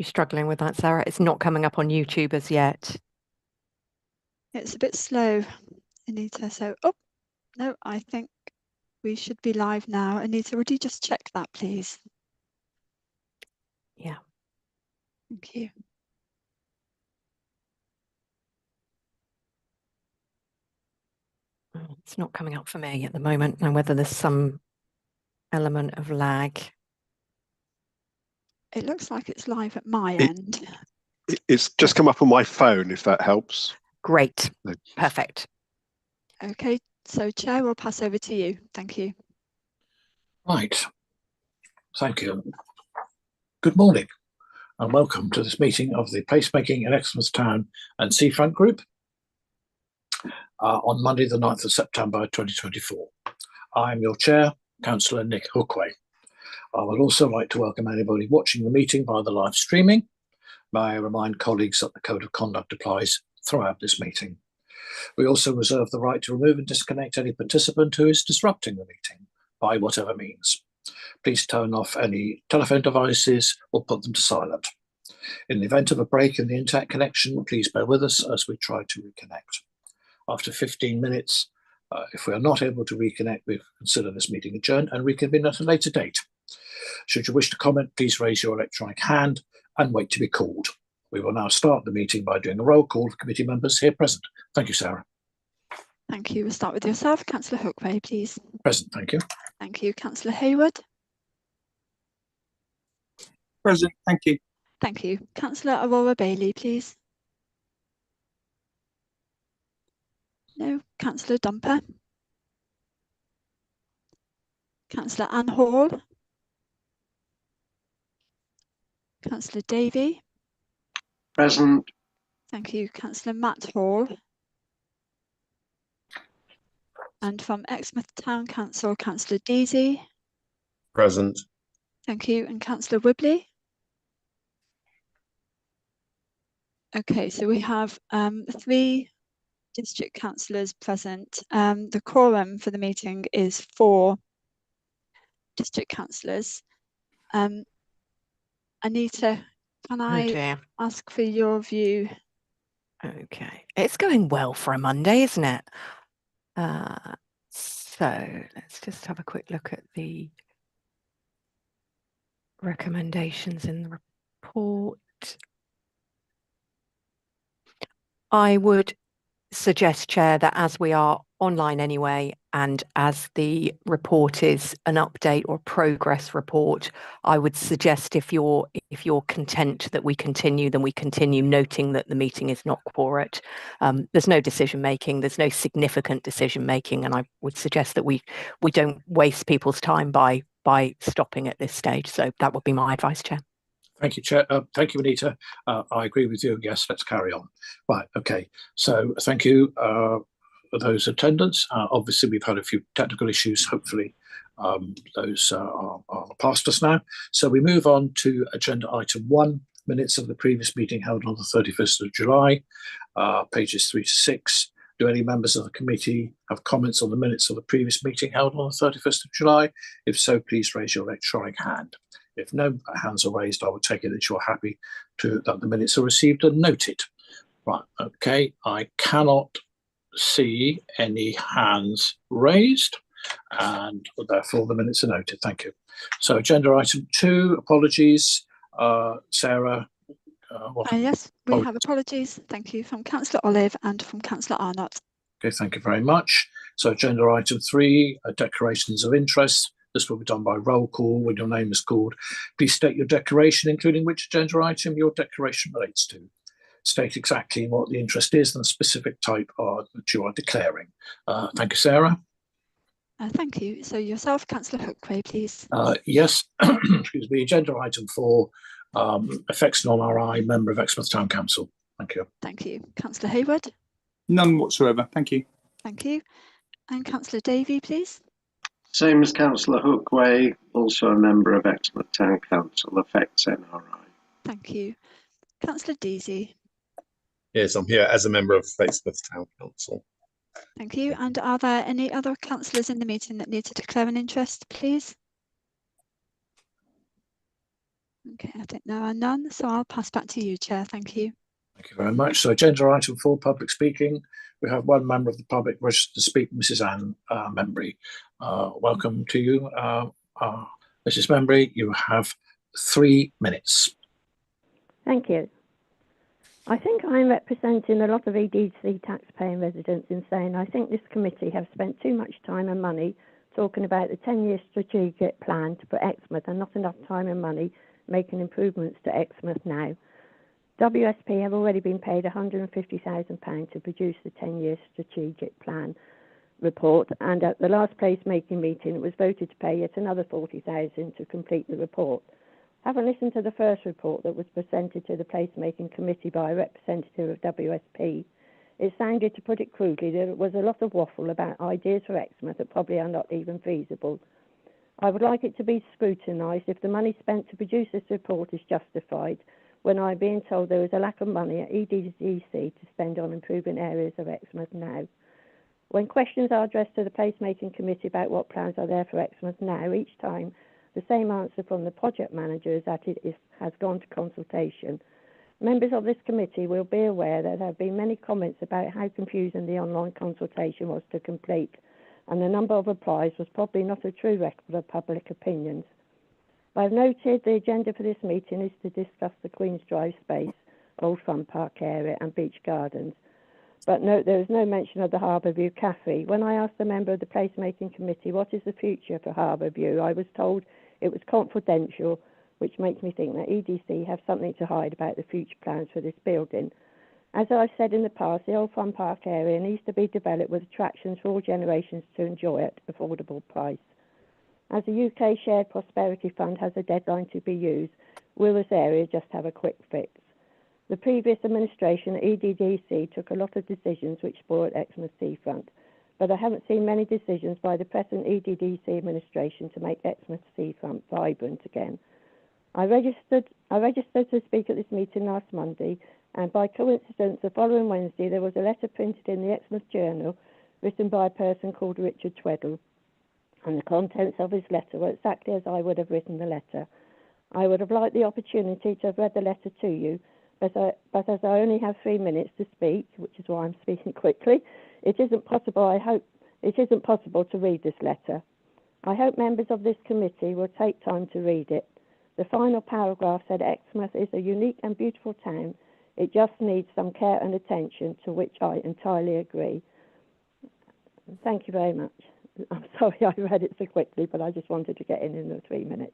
You're struggling with that, Sarah? It's not coming up on YouTube as yet. It's a bit slow, Anita. So, oh, no, I think we should be live now. Anita, would you just check that, please? Yeah. Thank you. It's not coming up for me at the moment, and whether there's some element of lag. It looks like it's live at my end. It's just come up on my phone, if that helps. Great. Perfect. Okay, so Chair, we'll pass over to you. Thank you. Right. Thank you. Good morning and welcome to this meeting of the Placemaking in Exmouth Town and Seafront Group on Monday the 9th of September 2024. I am your Chair, Councillor Nick Hookway. I would also like to welcome anybody watching the meeting via the live streaming. May I remind colleagues that the Code of Conduct applies throughout this meeting. We also reserve the right to remove and disconnect any participant who is disrupting the meeting by whatever means. Please turn off any telephone devices or put them to silent. In the event of a break in the internet connection, please bear with us as we try to reconnect. After 15 minutes, if we are not able to reconnect, we consider this meeting adjourned and reconvene at a later date. Should you wish to comment, please raise your electronic hand and wait to be called. We will now start the meeting by doing a roll call of committee members here present. Thank you, Sarah. Thank you. We'll start with yourself, Councillor Hookway, please. Present, thank you. Thank you. Councillor Hayward. Present, thank you. Thank you. Councillor Aurora Bailey, please. No. Councillor Dumper. Councillor Anne Hall. Councillor Davey. Present. Thank you. Councillor Matt Hall. And from Exmouth Town Council, Councillor Deasy. Present. Thank you. And Councillor Wibley. Okay, so we have 3 district councillors present. The quorum for the meeting is 4 district councillors. Anita, can I ask for your view? Okay, it's going well for a Monday, isn't it? So let's just have a quick look at the recommendations in the report. I would suggest, Chair, that as we are online anyway, and as the report is an update or progress report, I would suggest if you're content that we continue, then we continue, noting that the meeting is not quorate. There's no decision making, there's no significant decision making, and I would suggest that we don't waste people's time by stopping at this stage. So that would be my advice, Chair. Thank you, Chair. Thank you, Anita. I agree with you. Yes, let's carry on. Right, okay. So thank you for those attendants. Obviously, we've had a few technical issues. Hopefully, those are past us now. So we move on to agenda item 1, minutes of the previous meeting held on the 31st of July, pages 3 to 6. Do any members of the committee have comments on the minutes of the previous meeting held on the 31st of July? If so, please raise your electronic hand. If no hands are raised, I will take it that you're happy that the minutes are received and noted. Right, okay, I cannot see any hands raised, and therefore the minutes are noted. Thank you. So agenda item 2, apologies. Sarah. Yes, we have apologies. Thank you, from Councillor Olive and from Councillor Arnott. Okay, thank you very much. So agenda item 3, declarations of interest. This will be done by roll call when your name is called. Please state your declaration, including which agenda item your declaration relates to. State exactly what the interest is and the specific type that you are declaring. Thank you, Sarah. Thank you. So yourself, Councillor Hookway, please. Yes, excuse me, agenda item 4, effects non-RI, member of Exmouth Town Council. Thank you. Thank you. Councillor Hayward? None whatsoever, thank you. Thank you. And Councillor Davey, please. Same as Councillor Hookway, also a member of Exmouth Town Council, affects NRI. Thank you. Councillor Deasy. Yes, I'm here as a member of Exmouth Town Council. Thank you. And are there any other councillors in the meeting that need to declare an interest, please? Okay, I think there are none, so I'll pass back to you, Chair. Thank you. Thank you very much. So agenda item 4, public speaking. We have one member of the public registered to speak, Mrs Memb. Welcome to you. Mrs Memb, you have 3 minutes. Thank you. I think I'm representing a lot of EDC taxpaying residents in saying I think this committee have spent too much time and money talking about the 10-year strategic plan for Exmouth and not enough time and money making improvements to Exmouth now. WSP have already been paid £150,000 to produce the 10-year strategic plan report, and at the last placemaking meeting it was voted to pay yet another £40,000 to complete the report. Having listened to the first report that was presented to the placemaking committee by a representative of WSP, it sounded, to put it crudely, there was a lot of waffle about ideas for Exmouth that probably are not even feasible. I would like it to be scrutinised if the money spent to produce this report is justified, when I'm being told there is a lack of money at EDDC to spend on improving areas of Exmouth now. When questions are addressed to the placemaking committee about what plans are there for Exmouth now, each time the same answer from the project manager is that it has gone to consultation. Members of this committee will be aware that there have been many comments about how confusing the online consultation was to complete, and the number of replies was probably not a true record of public opinions. I have noted the agenda for this meeting is to discuss the Queen's Drive space, Old Fun Park area and beach gardens. But note there is no mention of the Harbourview Cafe. When I asked a member of the placemaking committee what is the future for Harbourview, I was told it was confidential, which makes me think that EDC have something to hide about the future plans for this building. As I've said in the past, the Old Fun Park area needs to be developed with attractions for all generations to enjoy at affordable price. As the UK Shared Prosperity Fund has a deadline to be used, will this area just have a quick fix? The previous administration at EDDC took a lot of decisions which spoiled Exmouth Seafront, but I haven't seen many decisions by the present EDDC administration to make Exmouth Seafront vibrant again. I registered to speak at this meeting last Monday, and by coincidence the following Wednesday there was a letter printed in the Exmouth Journal written by a person called Richard Tweddle, and the contents of his letter were exactly as I would have written the letter. I would have liked the opportunity to have read the letter to you, but as I only have 3 minutes to speak, which is why I'm speaking quickly, it isn't possible to read this letter. I hope members of this committee will take time to read it. The final paragraph said Exmouth is a unique and beautiful town. It just needs some care and attention, to which I entirely agree. Thank you very much. I'm sorry I read it so quickly, but I just wanted to get in the 3 minutes.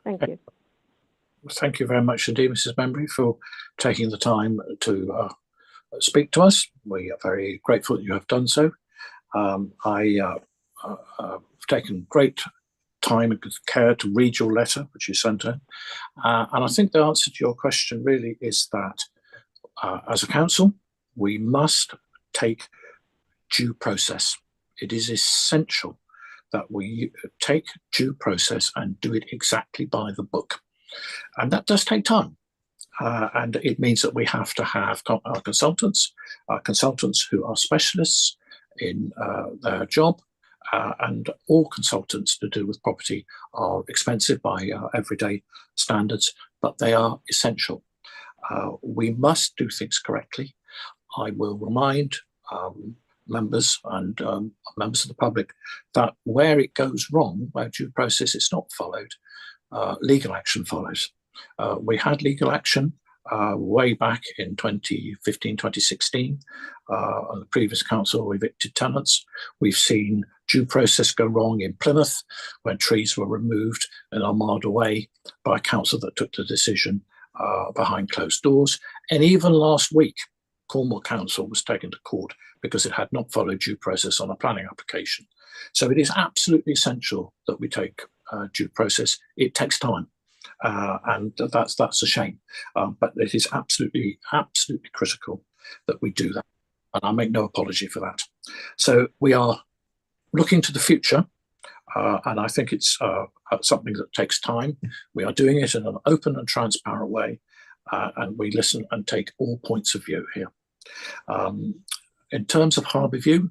Thank you. Thank you very much indeed, Mrs Memb, for taking the time to speak to us. We are very grateful that you have done so. I've taken great time and care to read your letter, which you sent in. And I think the answer to your question really is that as a council, we must take due process. It is essential that we take due process and do it exactly by the book. And that does take time. And it means that we have to have our consultants who are specialists in their job, and all consultants to do with property are expensive by everyday standards, but they are essential. We must do things correctly. I will remind members and members of the public that where it goes wrong, where due process is not followed, legal action follows. We had legal action way back in 2015, 2016 on the previous council evicted tenants. We've seen due process go wrong in Plymouth when trees were removed and are miles away by a council that took the decision behind closed doors. And even last week, Cornwall Council was taken to court because it had not followed due process on a planning application. So it is absolutely essential that we take due process. It takes time, and that's a shame. But it is absolutely critical that we do that, and I make no apology for that. So we are looking to the future, and I think it's something that takes time. We are doing it in an open and transparent way, and we listen and take all points of view here. In terms of Harbourview,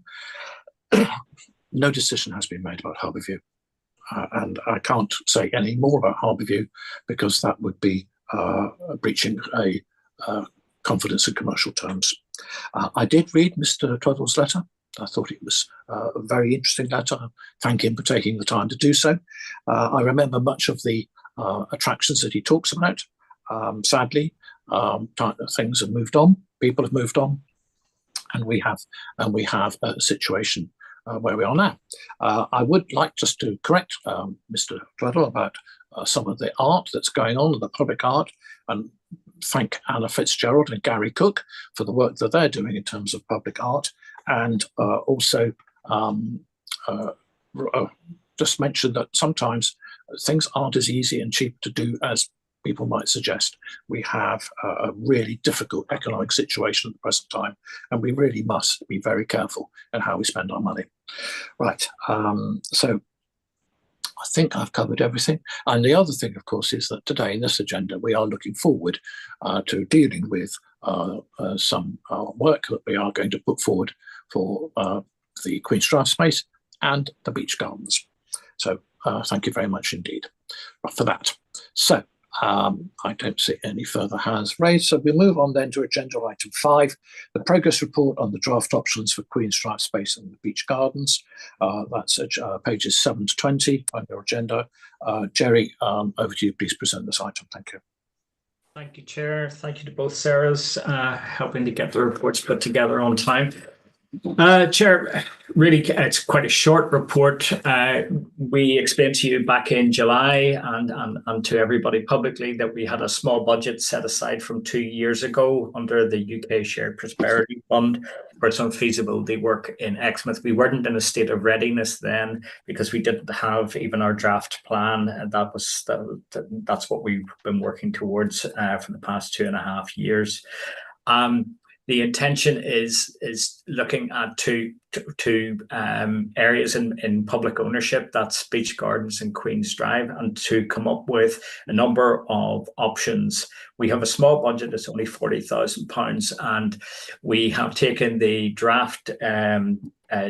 no decision has been made about Harbourview. and I can't say any more about Harbourview because that would be breaching a confidence in commercial terms. I did read Mr. Twaddle's letter. I thought it was a very interesting letter. Thank him for taking the time to do so. I remember much of the attractions that he talks about. Sadly, things have moved on. People have moved on, and we have a situation where we are now. I would like just to correct Mr. Twaddle about some of the art that's going on, the public art, and thank Anna Fitzgerald and Gary Cook for the work that they're doing in terms of public art, and also just mention that sometimes things aren't as easy and cheap to do as people might suggest. We have a really difficult economic situation at the present time, and we really must be very careful in how we spend our money. Right, so I think I've covered everything. And the other thing, of course, is that today in this agenda, we are looking forward to dealing with some work that we are going to put forward for the Queen's Drive space and the beach gardens. So thank you very much indeed for that. So I don't see any further hands raised. So we'll move on then to agenda item 5, the progress report on the draft options for Queen's Drive space and the beach gardens. That's pages 7 to 20 on your agenda. Jerry, over to you. Please present this item. Thank you. Thank you, Chair. Thank you to both Sarahs helping to get the reports put together on time. Chair, really, it's quite a short report. We explained to you back in July and to everybody publicly that we had a small budget set aside from 2 years ago under the UK Shared Prosperity Fund for some feasibility work in Exmouth. We weren't in a state of readiness then because we didn't have even our draft plan, and that's what we've been working towards for the past 2.5 years. The intention is looking at two areas in public ownership, that's beach gardens and Queen's Drive, and to come up with a number of options. We have a small budget, it's only £40,000, and we have taken the draft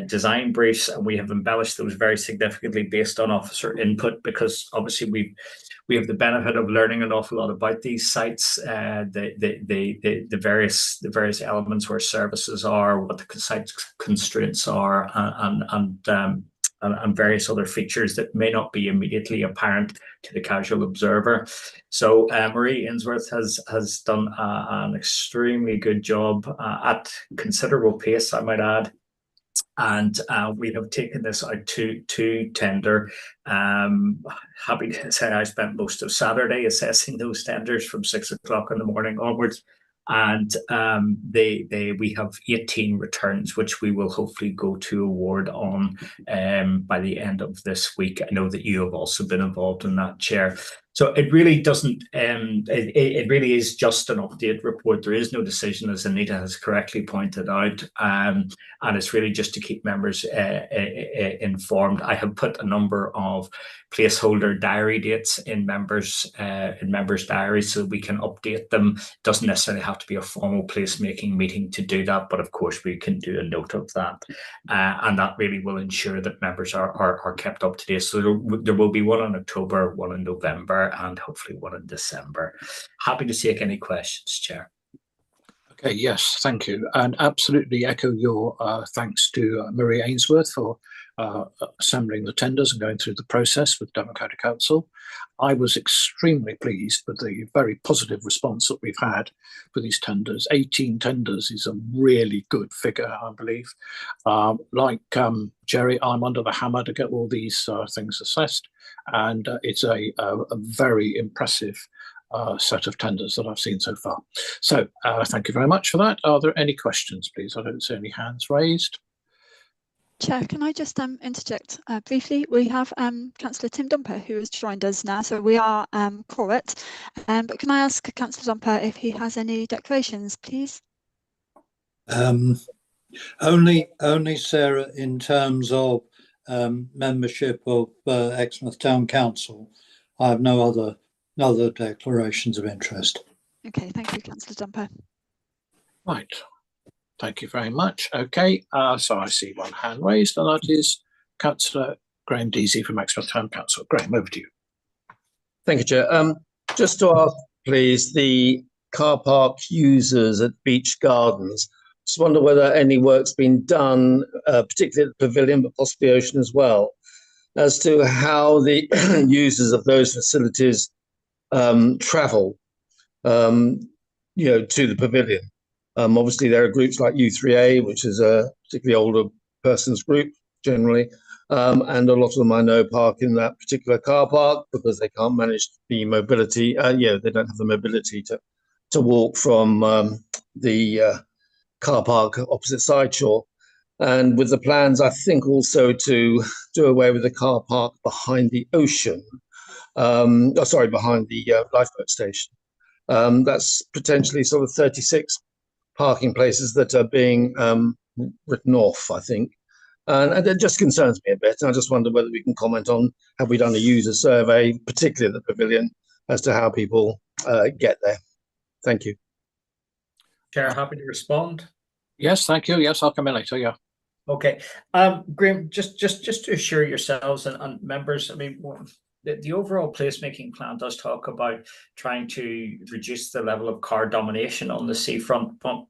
design briefs and we have embellished those very significantly based on officer input, because obviously we have the benefit of learning an awful lot about these sites, the various elements where services are, what the site constraints are, and various other features that may not be immediately apparent to the casual observer. So Marie Ainsworth has done an extremely good job at considerable pace, I might add. And we have taken this out to tender. Happy to say I spent most of Saturday assessing those tenders from 6 o'clock in the morning onwards. And we have 18 returns, which we will hopefully go to award on by the end of this week. I know that you have also been involved in that, Chair. So it really doesn't, it really is just an update report. There is no decision, as Anita has correctly pointed out, and it's really just to keep members informed. I have put a number of placeholder diary dates in members' diaries so that we can update them. It doesn't necessarily have to be a formal placemaking meeting to do that, but of course we can do a note of that, and that really will ensure that members are kept up to date. So there will be one in October, one in November, and hopefully one in December. Happy to take any questions, Chair. Okay, yes, thank you. And absolutely echo your thanks to Marie Ainsworth for assembling the tenders and going through the process with Democratic Council. I was extremely pleased with the very positive response that we've had for these tenders. 18 tenders is a really good figure, I believe. Like Jerry, I'm under the hammer to get all these things assessed, and it's a very impressive set of tenders that I've seen so far. So thank you very much for that. Are there any questions, please? I don't see any hands raised. Chair, can I just interject briefly? We have Councillor Tim Dumper, who has joined us now, so we are quorate. But can I ask Councillor Dumper if he has any declarations, please? Only Sarah, in terms of membership of Exmouth Town Council. I have no other declarations of interest. Okay, thank you, Councillor Dumper. Right. Thank you very much. Okay, so I see one hand raised, and that is Councillor Graham Deasy from Exmouth Town Council. Graham, over to you. Thank you, Chair. Just to ask, please, the car park users at Beach Gardens, just wonder whether any work's been done, particularly at the pavilion, but possibly Ocean as well, as to how the users of those facilities travel, to the pavilion. Obviously, there are groups like U3A, which is a particularly older person's group generally, and a lot of them I know park in that particular car park because they can't manage the mobility. They don't have the mobility to walk from the car park opposite Sideshore. And with the plans, I think also to do away with the car park behind the Ocean, behind the lifeboat station. That's potentially sort of 36 parking places that are being written off, I think. And it just concerns me a bit. And I just wonder whether we can comment on, have we done a user survey, particularly at the pavilion, as to how people get there? Thank you. Chair, happy to respond. Yes, thank you. Yes, I'll come in later. Yeah. Okay. Graham, just to assure yourselves and members, I mean, the overall placemaking plan does talk about trying to reduce the level of car domination on the seafront. But,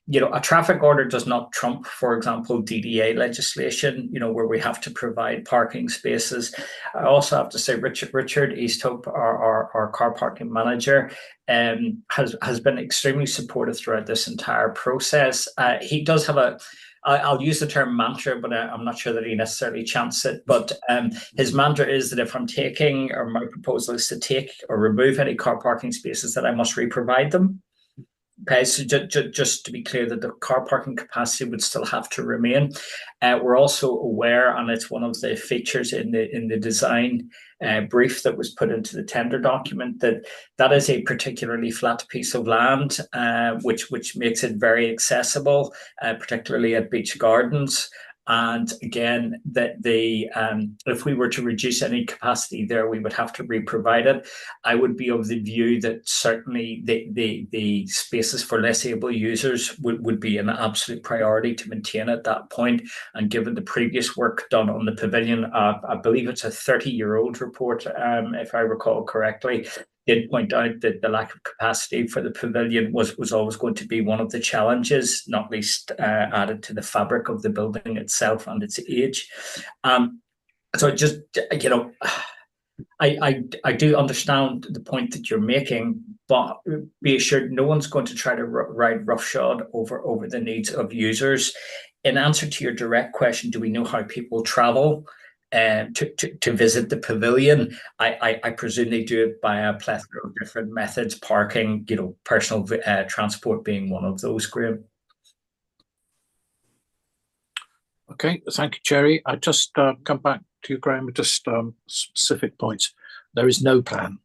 a traffic order does not trump, for example, DDA legislation, where we have to provide parking spaces. I also have to say, Richard Easthope, our car parking manager, has been extremely supportive throughout this entire process. He does have I'll use the term mantra, but I'm not sure that he necessarily chants it. But his mantra is that if I'm taking, or my proposal is to take or remove any car parking spaces, that I must reprovide them. Okay, so just to be clear, that the car parking capacity would still have to remain. We're also aware, and it's one of the features in the design brief that was put into the tender document, that is a particularly flat piece of land, which makes it very accessible, particularly at Beach Gardens. And again, that if we were to reduce any capacity there, we would have to reprovide it. I would be of the view that certainly the spaces for less able users would be an absolute priority to maintain at that point. And given the previous work done on the pavilion, I believe it's a 30-year-old report, if I recall correctly, did point out that the lack of capacity for the pavilion was always going to be one of the challenges, not least added to the fabric of the building itself and its age. So just, I do understand the point that you're making, but be assured no one's going to try to ride roughshod over the needs of users. In answer to your direct question, do we know how people travel to visit the pavilion? I presume they do it by a plethora of different methods, parking, personal transport being one of those, Graham. Okay, thank you, Jerry. I just come back to you, Graham, with just specific points. There is no plan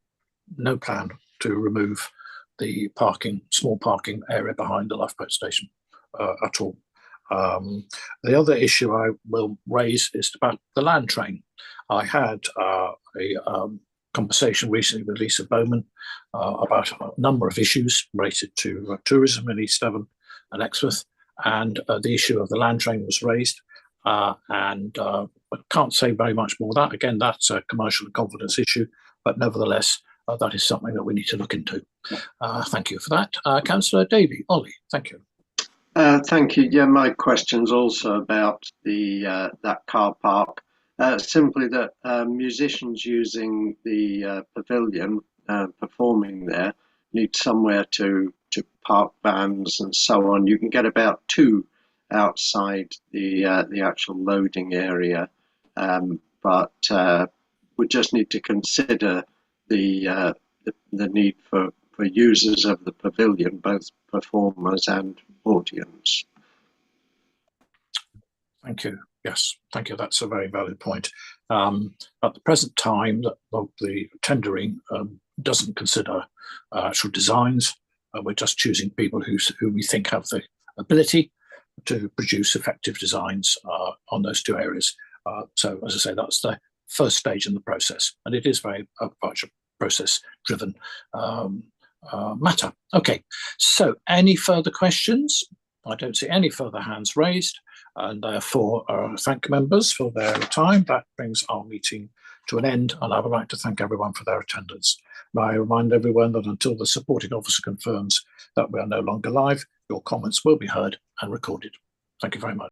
to remove the small parking area behind the lifeboat station at all. The other issue I will raise is about the land train. I had a conversation recently with Lisa Bowman about a number of issues related to tourism in East Devon and Exmouth, and the issue of the land train was raised. And I can't say very much more of that. Again, that's a commercial and confidence issue, but nevertheless, that is something that we need to look into. Thank you for that. Councillor Davey, Ollie, thank you. Thank you. Yeah, my question's also about that car park. Simply that musicians using the pavilion, performing there, need somewhere to park bands and so on. You can get about 2 outside the actual loading area, but we just need to consider the need for users of the pavilion, both performers and audience. Thank you. Yes, thank you. That's a very valid point. At the present time, the tendering doesn't consider actual designs. We're just choosing people who we think have the ability to produce effective designs on those 2 areas. So, as I say, that's the first stage in the process, and it is very much a process-driven matter. Okay, so any further questions? I don't see any further hands raised. and therefore thank members for their time. That brings our meeting to an end, and I would like to thank everyone for their attendance. May I remind everyone that until the supporting officer confirms that we are no longer live, your comments will be heard and recorded. Thank you very much.